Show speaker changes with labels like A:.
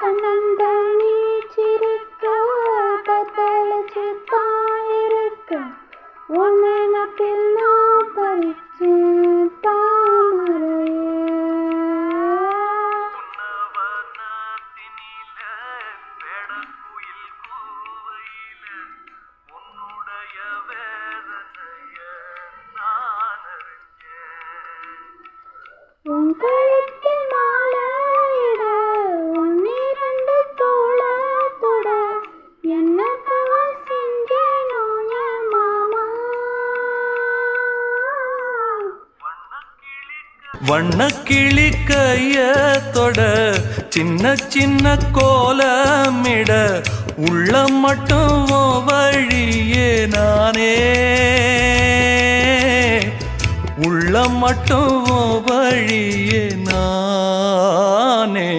A: கண்ணந்தண்ணி சிரிக்க தத்தளிச்சு தாயிருக்க உன்னை நப்பில் நான் பறிச்சு தாமரையே உன் கழுத்தில் மாலையிட உன்னிரண்டு தோளத்தொட என்ன தவம் செஞ்சேனோ என் மாமா
B: வண்ணக்கிளி கையத்தொட சின்ன சின்ன கோலமிட உள்ளம் மட்டும் வழியே நானே உள்ளம் மட்டும் வழியே நானே